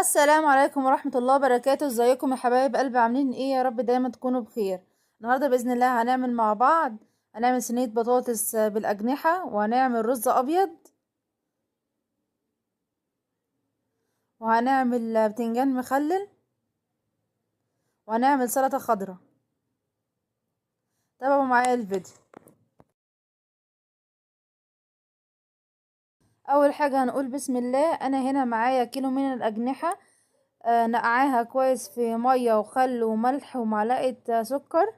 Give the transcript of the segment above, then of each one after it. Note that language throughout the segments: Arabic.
السلام عليكم ورحمة الله وبركاته. ازيكم يا حبايب قلبي؟ عاملين ايه؟ يا رب دايما تكونوا بخير. النهاردة بإذن الله هنعمل مع بعض، هنعمل صينية بطاطس بالأجنحة، وهنعمل رز أبيض، وهنعمل بتنجان مخلل، وهنعمل سلطة خضراء. تابعوا معايا الفيديو. أول حاجة هنقول بسم الله. أنا هنا معايا كيلو من الأجنحة، نقعاها كويس في مية وخل وملح ومعلقة سكر.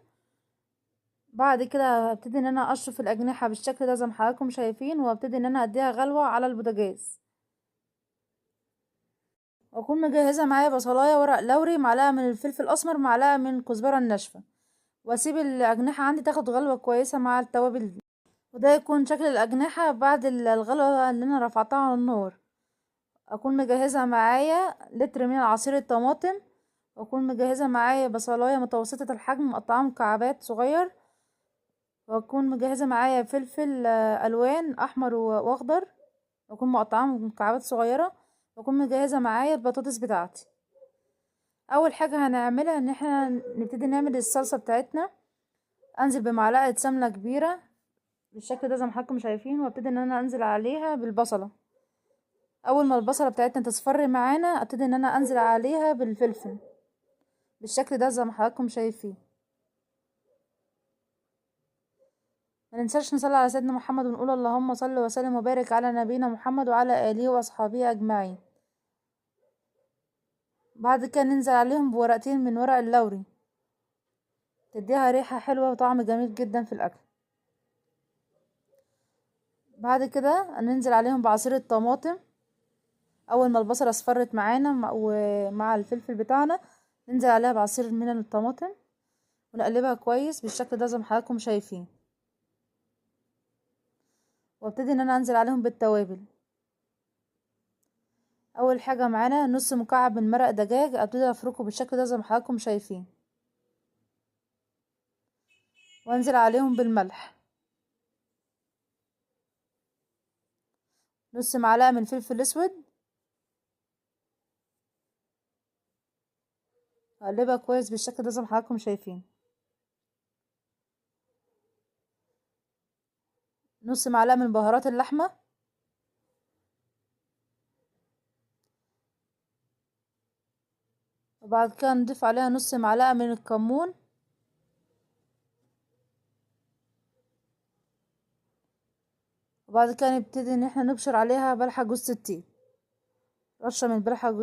بعد كده هبتدي ان انا اشرف الاجنحه بالشكل ده زي ما حضراتكم شايفين، وابتدي ان انا اديها غلوه على البوتاجاز، واكون مجهزه معايا بصلايه، ورق لوري، معلقه من الفلفل الاسمر، معلقه من الكزبره الناشفه، واسيب الاجنحه عندي تاخد غلوه كويسه مع التوابل دي. وده يكون شكل الاجنحه بعد الغلوه اللي انا رفعتها على النار. اكون مجهزه معايا لتر من عصير الطماطم، واكون مجهزه معايا بصلايه متوسطه الحجم مقطعه مكعبات صغير، واكون مجهزه معايا فلفل الوان احمر واخضر، واكون مقطعاهم مكعبات صغيره، واكون مجهزه معايا البطاطس بتاعتي. اول حاجه هنعملها ان احنا نبتدي نعمل الصلصه بتاعتنا. انزل بمعلقه سمنه كبيره بالشكل ده زي ما حضراتكم شايفين، وابتدي ان انا انزل عليها بالبصله. اول ما البصله بتاعتنا تصفر معانا، ابتدي ان انا انزل عليها بالفلفل بالشكل ده زي ما حضراتكم شايفين. ما ننساش نصلي على سيدنا محمد ونقول اللهم صل وسلم وبارك على نبينا محمد وعلى اله واصحابه اجمعين. بعد كده ننزل عليهم بورقتين من ورق اللوري، تديها ريحة حلوة وطعم جميل جدا في الأكل. بعد كده ننزل عليهم بعصير الطماطم. أول ما البصلة اصفرت معانا ومع الفلفل بتاعنا، ننزل عليها بعصير من الطماطم، ونقلبها كويس بالشكل ده زي ما حضراتكم شايفين. وابتدي ان انا انزل عليهم بالتوابل. اول حاجة معانا نص مكعب من مرق دجاج، ابتدي افركه بالشكل ده زي ما حضراتكم شايفين، وانزل عليهم بالملح، نص معلقة من فلفل اسود، اقلبها كويس بالشكل ده زي ما حضراتكم شايفين. نص معلقة من بهارات اللحمة، وبعد كده نضيف عليها نص معلقة من الكمون، وبعد كده نبتدي ان احنا نبشر عليها بلحة جوز الطيب، رشة من بلحة جوز